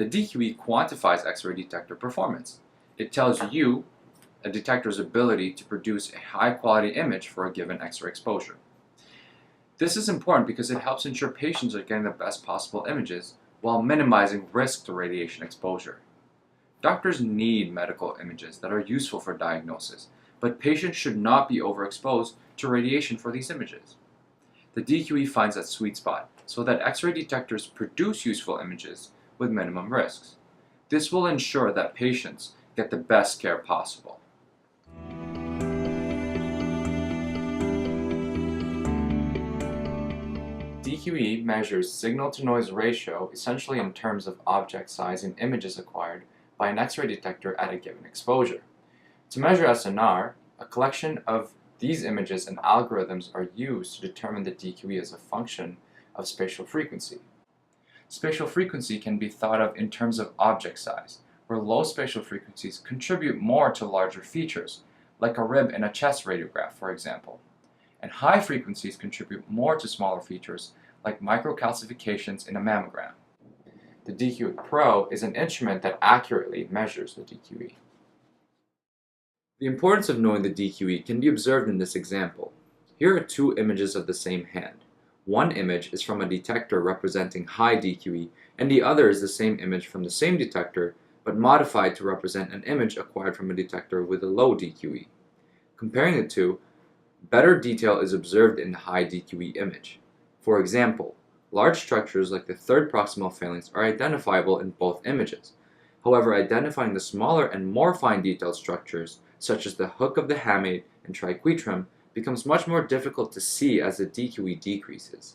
The DQE quantifies X-ray detector performance. It tells you a detector's ability to produce a high-quality image for a given X-ray exposure. This is important because it helps ensure patients are getting the best possible images while minimizing risk to radiation exposure. Doctors need medical images that are useful for diagnosis, but patients should not be overexposed to radiation for these images. The DQE finds that sweet spot so that X-ray detectors produce useful images with minimum risks. This will ensure that patients get the best care possible. DQE measures signal-to-noise ratio essentially in terms of object size in images acquired by an X-ray detector at a given exposure. To measure SNR, a collection of these images and algorithms are used to determine the DQE as a function of spatial frequency. Spatial frequency can be thought of in terms of object size, where low spatial frequencies contribute more to larger features, like a rib in a chest radiograph, for example. And high frequencies contribute more to smaller features, like microcalcifications in a mammogram. The DQEPro is an instrument that accurately measures the DQE. The importance of knowing the DQE can be observed in this example. Here are two images of the same hand. One image is from a detector representing high DQE, and the other is the same image from the same detector, but modified to represent an image acquired from a detector with a low DQE. Comparing the two, better detail is observed in the high DQE image. For example, large structures like the third proximal phalanx are identifiable in both images. However, identifying the smaller and more fine detailed structures, such as the hook of the hamate and triquetrum, becomes much more difficult to see as the DQE decreases.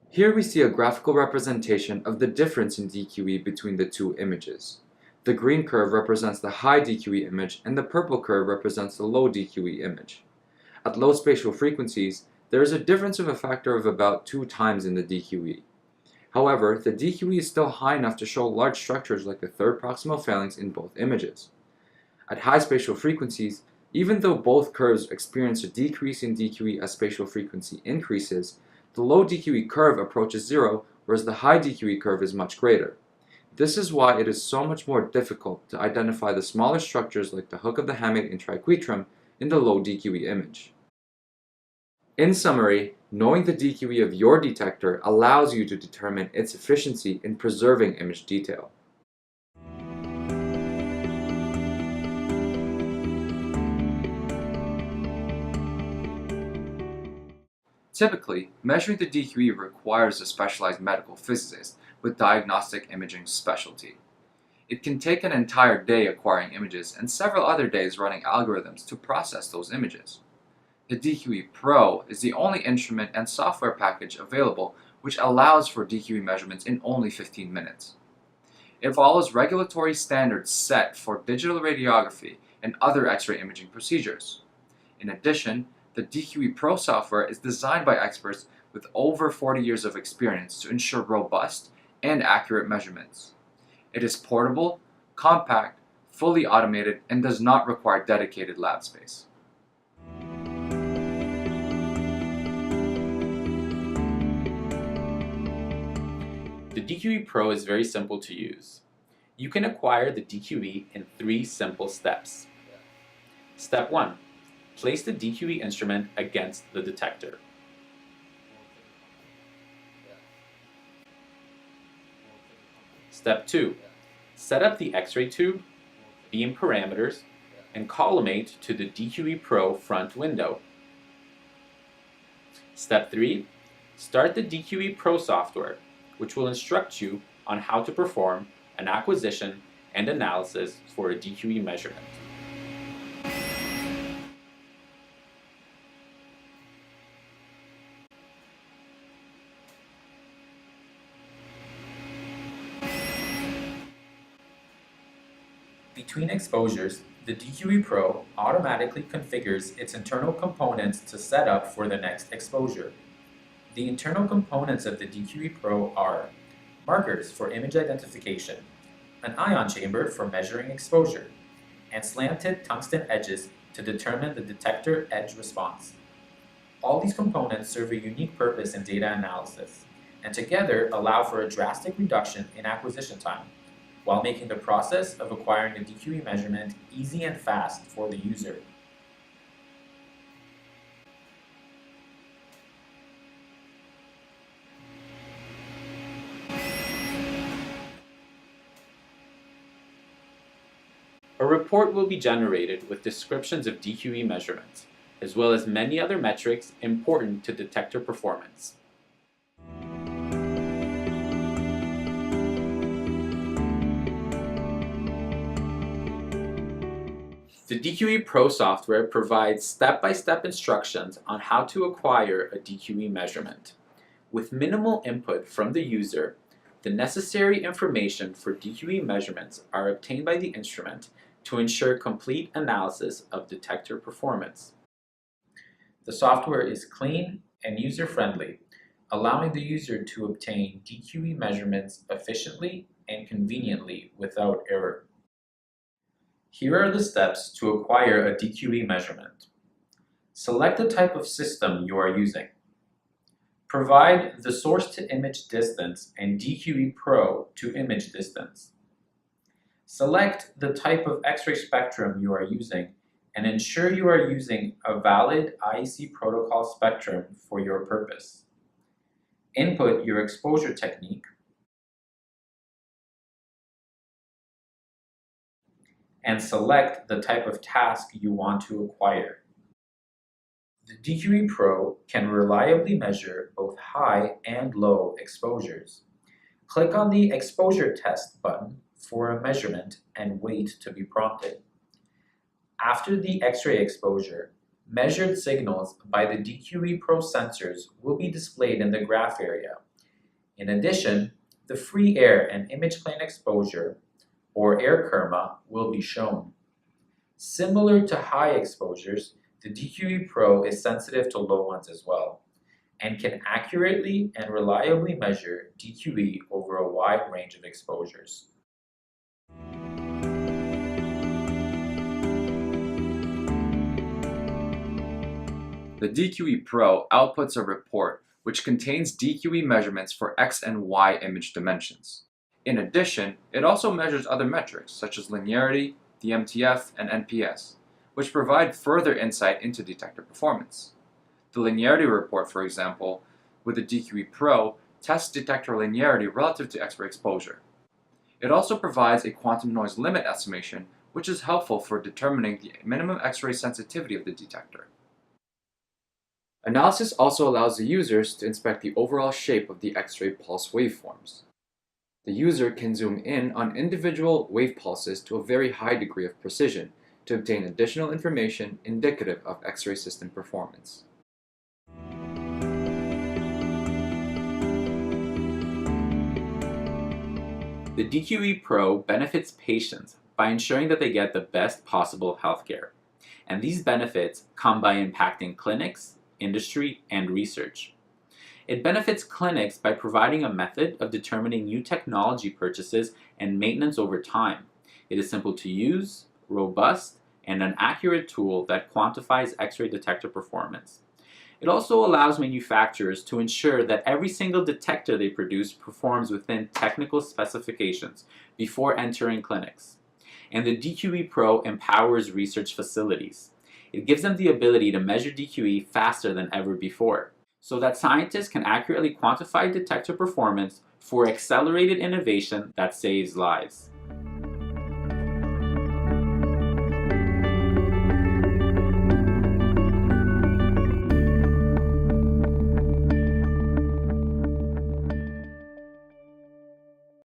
Here we see a graphical representation of the difference in DQE between the two images. The green curve represents the high DQE image and the purple curve represents the low DQE image. At low spatial frequencies, there is a difference of a factor of about 2 times in the DQE. However, the DQE is still high enough to show large structures like the third proximal phalanx in both images. At high spatial frequencies, even though both curves experience a decrease in DQE as spatial frequency increases, the low DQE curve approaches 0, whereas the high DQE curve is much greater. This is why it is so much more difficult to identify the smaller structures like the hook of the hamate and triquetrum in the low DQE image. In summary, knowing the DQE of your detector allows you to determine its efficiency in preserving image detail. Typically, measuring the DQE requires a specialized medical physicist with diagnostic imaging specialty. It can take an entire day acquiring images and several other days running algorithms to process those images. The DQEPro is the only instrument and software package available which allows for DQE measurements in only 15 minutes. It follows regulatory standards set for digital radiography and other X-ray imaging procedures. In addition, the DQEPro software is designed by experts with over 40 years of experience to ensure robust and accurate measurements. It is portable, compact, fully automated, and does not require dedicated lab space. The DQEPro is very simple to use. You can acquire the DQE in 3 simple steps. Step 1. Place the DQE instrument against the detector. Step 2. Set up the X-ray tube, beam parameters, and collimate to the DQEPro front window. Step 3. Start the DQEPro software, which will instruct you on how to perform an acquisition and analysis for a DQE measurement. Between exposures, the DQEPro automatically configures its internal components to set up for the next exposure. The internal components of the DQEPro are markers for image identification, an ion chamber for measuring exposure, and slanted tungsten edges to determine the detector edge response. All these components serve a unique purpose in data analysis. and together allow for a drastic reduction in acquisition time, while making the process of acquiring a DQE measurement easy and fast for the user. A report will be generated with descriptions of DQE measurements, as well as many other metrics important to detector performance. The DQEPro software provides step-by-step instructions on how to acquire a DQE measurement. With minimal input from the user, the necessary information for DQE measurements are obtained by the instrument to ensure complete analysis of detector performance. The software is clean and user-friendly, allowing the user to obtain DQE measurements efficiently and conveniently without error. Here are the steps to acquire a DQE measurement. Select the type of system you are using. Provide the source-to-image distance and DQEPro to image distance. Select the type of X-ray spectrum you are using and ensure you are using a valid IEC protocol spectrum for your purpose. Input your exposure technique and select the type of task you want to acquire. The DQEPro can reliably measure both high and low exposures. Click on the Exposure Test button for a measurement and wait to be prompted. After the X-ray exposure, measured signals by the DQEPro sensors will be displayed in the graph area. In addition, the free air and image plane exposure, or air kerma, will be shown. Similar to high exposures, the DQEPro is sensitive to low ones as well, and can accurately and reliably measure DQE over a wide range of exposures. The DQEPro outputs a report which contains DQE measurements for X and Y image dimensions. In addition, it also measures other metrics such as linearity, DMTF, and NPS, which provide further insight into detector performance. The linearity report, for example, with the DQEPro tests detector linearity relative to X-ray exposure. It also provides a quantum noise limit estimation, which is helpful for determining the minimum X-ray sensitivity of the detector. Analysis also allows the users to inspect the overall shape of the X-ray pulse waveforms. The user can zoom in on individual wave pulses to a very high degree of precision to obtain additional information indicative of X-ray system performance. The DQEPro benefits patients by ensuring that they get the best possible healthcare, and these benefits come by impacting clinics, industry, and research. It benefits clinics by providing a method of determining new technology purchases and maintenance over time. It is simple to use, robust, and an accurate tool that quantifies X-ray detector performance. It also allows manufacturers to ensure that every single detector they produce performs within technical specifications before entering clinics. And the DQEPro empowers research facilities. It gives them the ability to measure DQE faster than ever before, so that scientists can accurately quantify detector performance for accelerated innovation that saves lives.